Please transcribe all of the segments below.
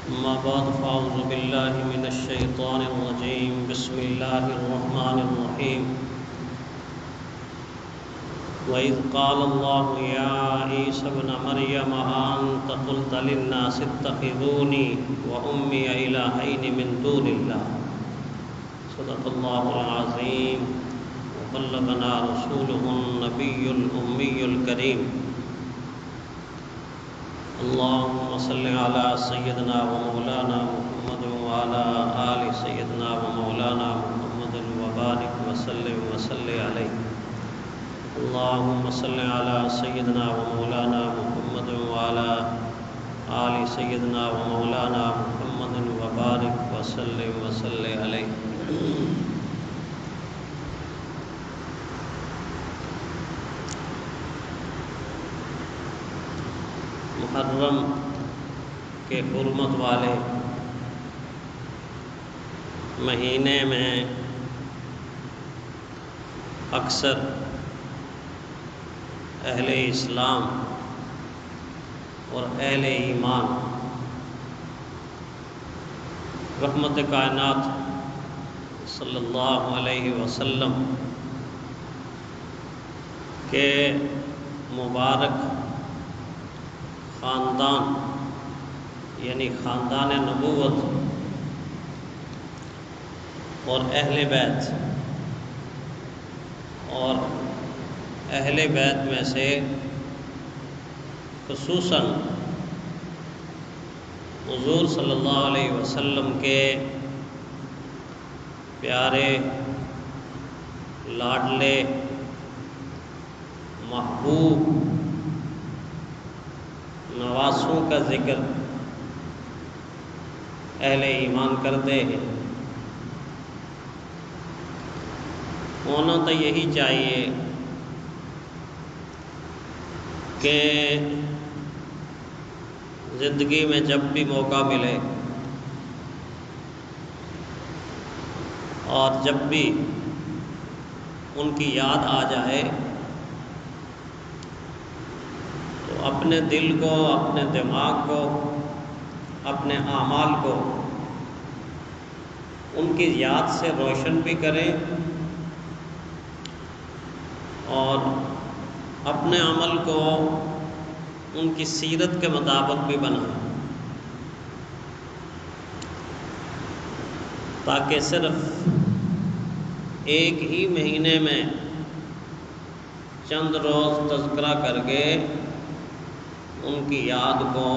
أما بعد فأعوذ بالله من الشيطان الرجيم بسم الله الرحمن الرحيم وإذ قال الله يا عيسى ابن مريم أأنت قلت للناس اتخذوني وأمي إلهين من دون الله صدق الله العظيم وبلغنا رسوله النبي الأمي الكريم اللهم صل على سيدنا ومولانا محمد وعلى آل سيدنا ومولانا محمد وبارك وسلم عليه اللهم صل على سيدنا ومولانا محمد وعلى آل سيدنا ومولانا محمد وبارك وسلم عليه. محرم کے حرمت والے مہینے میں اکثر اہل اسلام اور اہل ایمان رحمت کائنات صلی اللہ علیہ وسلم کے مبارک خاندان یعنی خاندان نبوت اور اہل بیت اور اہل بیت میں سے خصوصاً حضور صلی اللہ علیہ وسلم کے پیارے لاڈلے محبوب نواسوں کا ذکر اہل ایمان کرتے ہیں. ہونا تو یہی چاہیے کہ زندگی میں جب بھی موقع ملے اور جب بھی ان کی یاد آ جائے تو اپنے دل کو، اپنے دماغ کو، اپنے اعمال کو ان کی یاد سے روشن بھی کریں اور اپنے عمل کو ان کی سیرت کے مطابق بھی بنائیں، تاکہ صرف ایک ہی مہینے میں چند روز تذکرہ کر کے ان کی یاد کو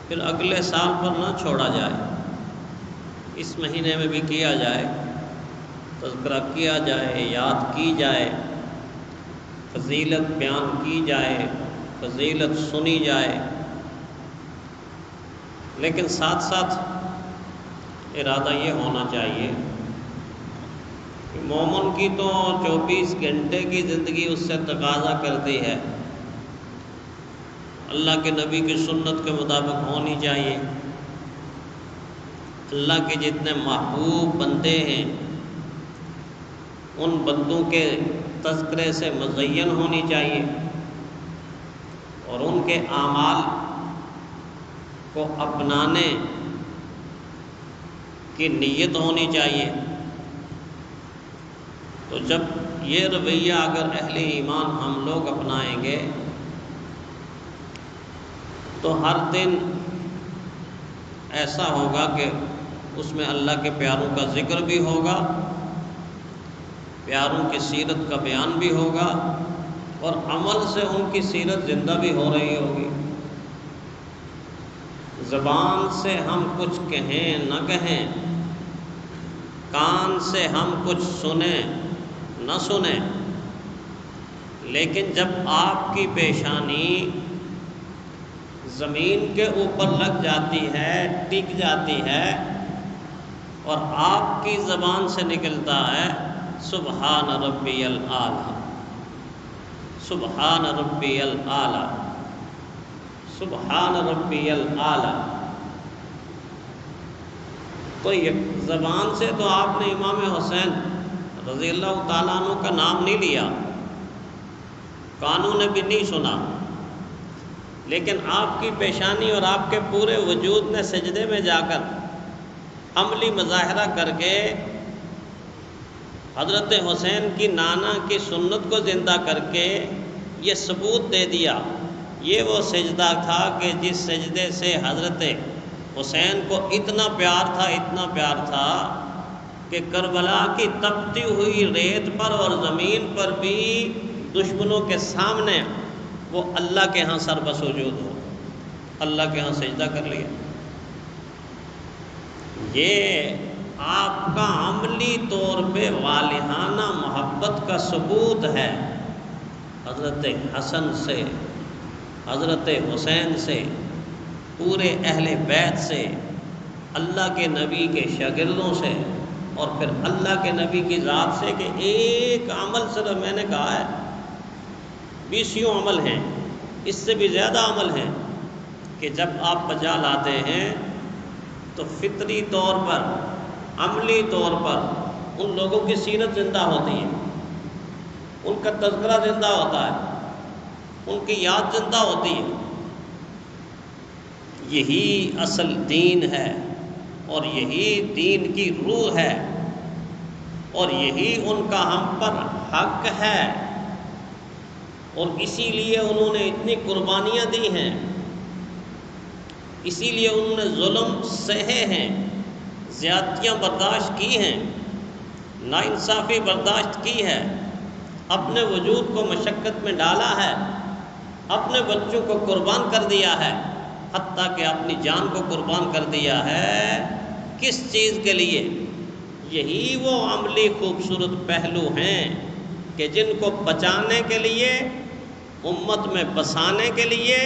پھر اگلے سال پر نہ چھوڑا جائے. اس مہینے میں بھی کیا جائے، تذکرہ کیا جائے، یاد کی جائے، فضیلت بیان کی جائے، فضیلت سنی جائے، لیکن ساتھ ساتھ ارادہ یہ ہونا چاہیے کہ مومن کی تو 24 گھنٹے کی زندگی اس سے تقاضا کرتی ہے، اللہ کے نبی کی سنت کے مطابق ہونی چاہیے، اللہ کے جتنے محبوب بندے ہیں ان بندوں کے تذکرے سے مزین ہونی چاہیے اور ان کے اعمال کو اپنانے کی نیت ہونی چاہیے. تو جب یہ رویہ اگر اہل ایمان ہم لوگ اپنائیں گے تو ہر دن ایسا ہوگا کہ اس میں اللہ کے پیاروں کا ذکر بھی ہوگا، پیاروں کی سیرت کا بیان بھی ہوگا اور عمل سے ان کی سیرت زندہ بھی ہو رہی ہوگی. زبان سے ہم کچھ کہیں نہ کہیں، کان سے ہم کچھ سنیں نہ سنیں، لیکن جب آپ کی پیشانی زمین کے اوپر لگ جاتی ہے، ٹک جاتی ہے اور آپ کی زبان سے نکلتا ہے سبحان ربی الاعلیٰ، سبحان ربی الاعلیٰ، سبحان ربی الاعلیٰ، تو یہ زبان سے تو آپ نے امام حسین رضی اللہ تعالیٰ عنہ کا نام نہیں لیا، کانوں نے بھی نہیں سنا، لیکن آپ کی پیشانی اور آپ کے پورے وجود نے سجدے میں جا کر عملی مظاہرہ کر کے حضرت حسین کی نانا کی سنت کو زندہ کر کے یہ ثبوت دے دیا، یہ وہ سجدہ تھا کہ جس سجدے سے حضرت حسین کو اتنا پیار تھا کہ کربلا کی تپتی ہوئی ریت پر اور زمین پر بھی دشمنوں کے سامنے وہ اللہ کے ہاں سر بسجود ہو، اللہ کے ہاں سجدہ کر لیا۔ یہ آپ کا عملی طور پہ والہانہ محبت کا ثبوت ہے حضرت حسن سے، حضرت حسین سے، پورے اہل بیت سے، اللہ کے نبی کے شاگردوں سے، اور پھر اللہ کے نبی کی ذات سے، کہ ایک عمل صرف میں نے کہا ہے، 20 عمل ہیں، اس سے بھی زیادہ عمل ہیں کہ جب آپ بجا لاتے ہیں تو فطری طور پر، عملی طور پر ان لوگوں کی سیرت زندہ ہوتی ہے، ان کا تذکرہ زندہ ہوتا ہے، ان کی یاد زندہ ہوتی ہے۔ یہی اصل دین ہے اور یہی دین کی روح ہے اور یہی ان کا ہم پر حق ہے، اور اسی لیے انہوں نے اتنی قربانیاں دی ہیں، اسی لیے انہوں نے ظلم سہے ہیں، زیادتیاں برداشت کی ہیں، ناانصافی برداشت کی ہے، اپنے وجود کو مشقت میں ڈالا ہے، اپنے بچوں کو قربان کر دیا ہے، حتیٰ کہ اپنی جان کو قربان کر دیا ہے۔ کس چیز کے لیے؟ یہی وہ عملی خوبصورت پہلو ہیں کہ جن کو بچانے کے لیے، امت میں بسانے کے لیے،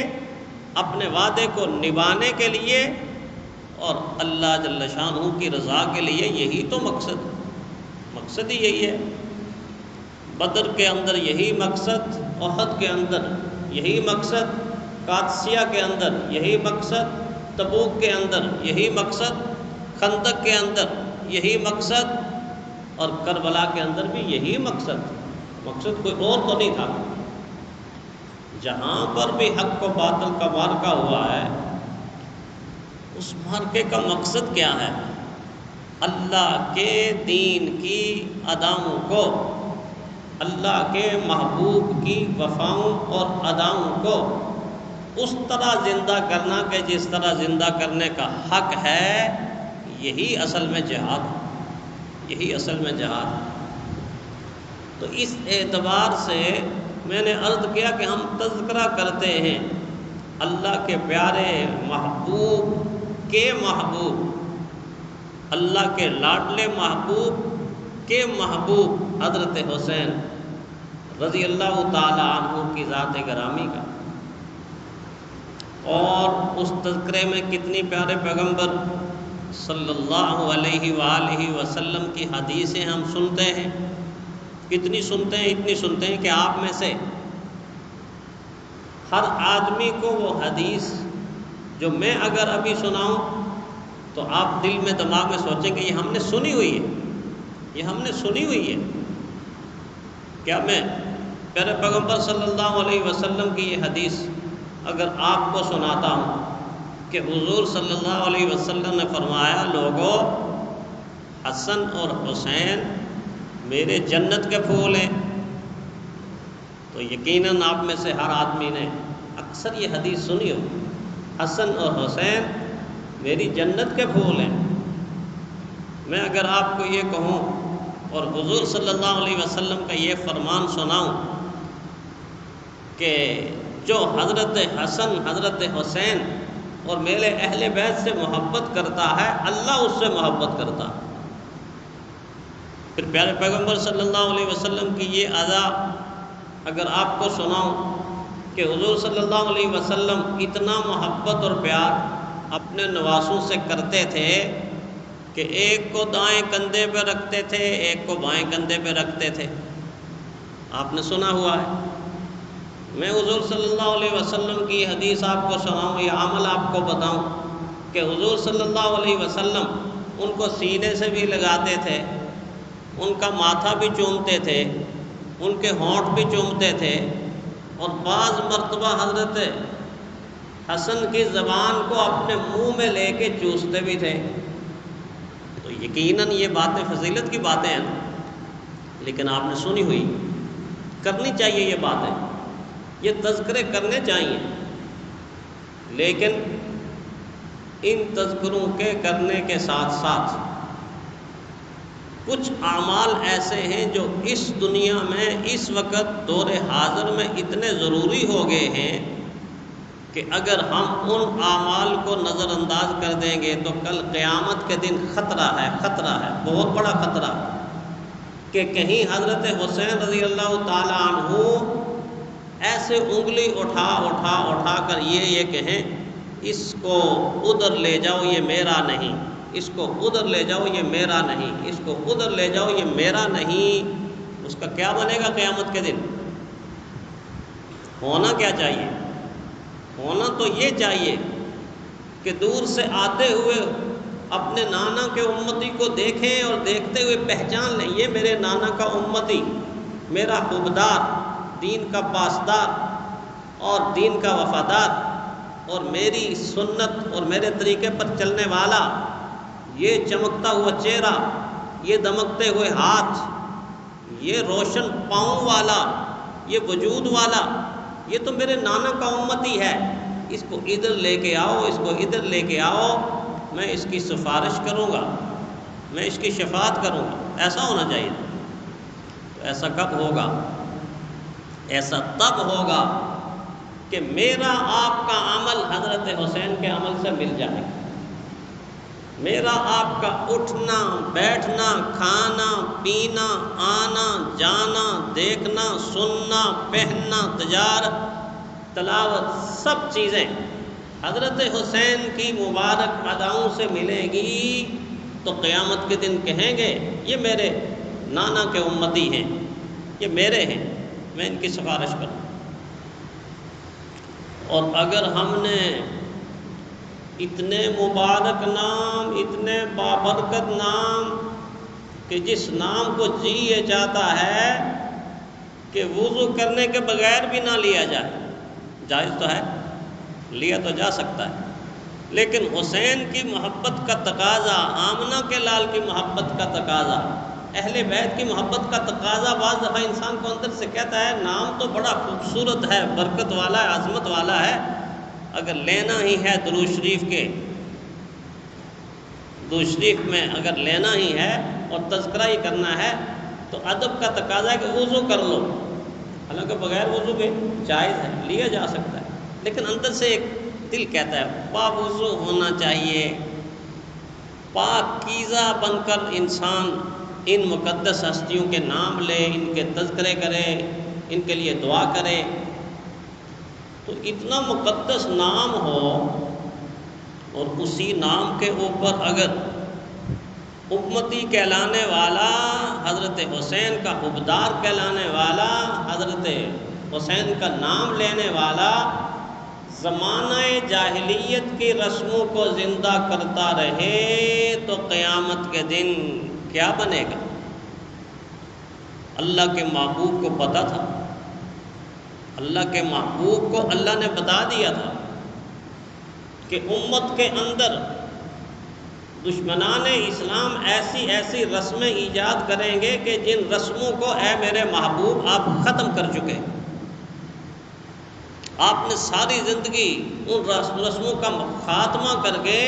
اپنے وعدے کو نبھانے کے لیے اور اللہ جل شانہ کی رضا کے لیے، یہی تو مقصد ہی یہی ہے۔ بدر کے اندر یہی مقصد، احد کے اندر یہی مقصد، قادسیہ کے اندر یہی مقصد، تبوک کے اندر یہی مقصد، خندق کے اندر یہی مقصد، اور کربلا کے اندر بھی یہی مقصد کوئی اور تو نہیں تھا۔ جہاں پر بھی حق و باطل کا معرکہ ہوا ہے، اس معرکے کا مقصد کیا ہے؟ اللہ کے دین کی اداؤں کو، اللہ کے محبوب کی وفاؤں اور اداؤں کو اس طرح زندہ کرنا کہ جس طرح زندہ کرنے کا حق ہے۔ یہی اصل میں جہاد ہے، یہی اصل میں جہاد ہے۔ تو اس اعتبار سے میں نے عرض کیا کہ ہم تذکرہ کرتے ہیں اللہ کے پیارے محبوب کے محبوب، اللہ کے لاڈلے محبوب کے محبوب حضرت حسین رضی اللہ تعالی عنہ کی ذات گرامی کا، اور اس تذکرے میں کتنی پیارے پیغمبر صلی اللہ علیہ وآلہ وسلم کی حدیثیں ہم سنتے ہیں، اتنی سنتے ہیں کہ آپ میں سے ہر آدمی کو وہ حدیث جو میں اگر ابھی سناؤں تو آپ دل میں دماغ میں سوچیں کہ یہ ہم نے سنی ہوئی ہے، یہ ہم نے سنی ہوئی ہے۔ کیا میں پیارے پیغمبر صلی اللہ علیہ وسلم کی یہ حدیث اگر آپ کو سناتا ہوں کہ حضور صلی اللہ علیہ وسلم نے فرمایا، لوگوں، حسن اور حسین میرے جنت کے پھول ہیں، تو یقیناً آپ میں سے ہر آدمی نے اکثر یہ حدیث سنی ہو، حسن اور حسین میری جنت کے پھول ہیں۔ میں اگر آپ کو یہ کہوں اور حضور صلی اللہ علیہ وسلم کا یہ فرمان سناؤں کہ جو حضرت حسن، حضرت حسین اور میرے اہل بیت سے محبت کرتا ہے، اللہ اس سے محبت کرتا ہے۔ پھر پیارے پیغمبر صلی اللہ علیہ وسلم کی یہ ادا اگر آپ کو سناؤں کہ حضور صلی اللہ علیہ وسلم اتنا محبت اور پیار اپنے نواسوں سے کرتے تھے کہ ایک کو دائیں کندھے پہ رکھتے تھے، ایک کو بائیں کندھے پہ رکھتے تھے، آپ نے سنا ہوا ہے۔ میں حضور صلی اللہ علیہ وسلم کی حدیث آپ کو سناؤں، یہ عمل آپ کو بتاؤں کہ حضور صلی اللہ علیہ وسلم ان کو سینے سے بھی لگاتے تھے، ان کا ماتھا بھی چومتے تھے، ان کے ہونٹ بھی چومتے تھے، اور بعض مرتبہ حضرت حسن کی زبان کو اپنے منہ میں لے کے چوستے بھی تھے۔ تو یقیناً یہ باتیں فضیلت کی باتیں ہیں نا، لیکن آپ نے سنی ہوئی، کرنی چاہیے یہ باتیں، یہ تذکرے کرنے چاہیے، لیکن ان تذکروں کے کرنے کے ساتھ ساتھ کچھ اعمال ایسے ہیں جو اس دنیا میں اس وقت دور حاضر میں اتنے ضروری ہو گئے ہیں کہ اگر ہم ان اعمال کو نظر انداز کر دیں گے تو کل قیامت کے دن خطرہ ہے، بہت بڑا خطرہ، کہ کہیں حضرت حسین رضی اللہ تعالی عنہ ایسے انگلی اٹھا کر یہ کہیں اس کو ادھر لے جاؤ یہ میرا نہیں، اس کو ادھر لے جاؤ یہ میرا نہیں، اس کو ادھر لے جاؤ یہ میرا نہیں، اس کا کیا بنے گا قیامت کے دن؟ ہونا کیا چاہیے؟ ہونا تو یہ چاہیے کہ دور سے آتے ہوئے اپنے نانا کے امتی کو دیکھیں اور دیکھتے ہوئے پہچان لیں یہ میرے نانا کا امتی، میرا خوبدار، دین کا پاسدار اور دین کا وفادار، اور میری سنت اور میرے طریقے پر چلنے والا، یہ چمکتا ہوا چہرہ، یہ دمکتے ہوئے ہاتھ، یہ روشن پاؤں والا، یہ وجود والا، یہ تو میرے نانا کا امتی ہے، اس کو ادھر لے کے آؤ، اس کو ادھر لے کے آؤ، میں اس کی سفارش کروں گا، میں اس کی شفاعت کروں گا۔ ایسا ہونا چاہیے۔ تو ایسا کب ہوگا؟ ایسا تب ہوگا کہ میرا آپ کا عمل حضرت حسین کے عمل سے مل جائے، میرا آپ کا اٹھنا بیٹھنا کھانا پینا آنا جانا دیکھنا سننا پہننا تجارت تلاوت سب چیزیں حضرت حسین کی مبارک اداؤں سے ملے گی، تو قیامت کے دن کہیں گے یہ میرے نانا کے امتی ہیں، یہ میرے ہیں، میں ان کی سفارش کروں۔ اور اگر ہم نے اتنے مبارک نام، اتنے بابرکت نام، کہ جس نام کو یہ چاہتا ہے کہ وضو کرنے کے بغیر بھی نہ لیا جائے، جائز تو ہے، لیا تو جا سکتا ہے، لیکن حسین کی محبت کا تقاضا، آمنہ کے لال کی محبت کا تقاضا، اہل بیت کی محبت کا تقاضا بعض دفعہ انسان کو اندر سے کہتا ہے نام تو بڑا خوبصورت ہے، برکت والا ہے، عظمت والا ہے، اگر لینا ہی ہے درود شریف میں اگر لینا ہی ہے اور تذکرہ ہی کرنا ہے تو ادب کا تقاضا ہے کہ وضو کر لو، حالانکہ بغیر وضو کے جائز ہے، لیا جا سکتا ہے، لیکن اندر سے ایک دل کہتا ہے باوضو ہونا چاہیے، پاکیزہ بن کر انسان ان مقدس ہستیوں کے نام لے، ان کے تذکرے کرے، ان کے لیے دعا کرے۔ تو اتنا مقدس نام ہو اور اسی نام کے اوپر اگر امتی کہلانے والا، حضرت حسین کا حبدار کہلانے والا، حضرت حسین کا نام لینے والا زمانہ جاہلیت کی رسموں کو زندہ کرتا رہے تو قیامت کے دن کیا بنے گا؟ اللہ کے محبوب کو پتہ تھا، اللہ کے محبوب کو اللہ نے بتا دیا تھا کہ امت کے اندر دشمنان اسلام ایسی رسمیں ایجاد کریں گے کہ جن رسموں کو اے میرے محبوب آپ ختم کر چکے، آپ نے ساری زندگی ان رسموں کا خاتمہ کر کے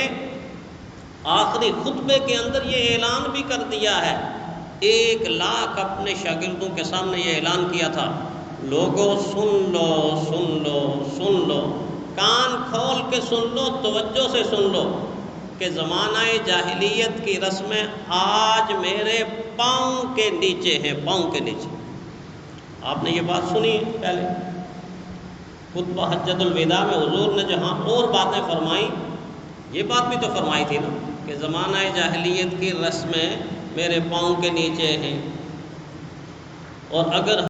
آخری خطبے کے اندر یہ اعلان بھی کر دیا ہے، 1,00,000 اپنے شاگردوں کے سامنے یہ اعلان کیا تھا، لوگوں سن لو سن لو سن لو، کان کھول کے سن لو، توجہ سے سن لو کہ زمانہ جاہلیت کی رسمیں آج میرے پاؤں کے نیچے ہیں، پاؤں کے نیچے۔ آپ نے یہ بات سنی پہلے خطبہ حجۃ الوداع میں حضور نے جہاں اور باتیں فرمائیں، یہ بات بھی تو فرمائی تھی نا کہ زمانہ جاہلیت کی رسمیں میرے پاؤں کے نیچے ہیں، اور اگر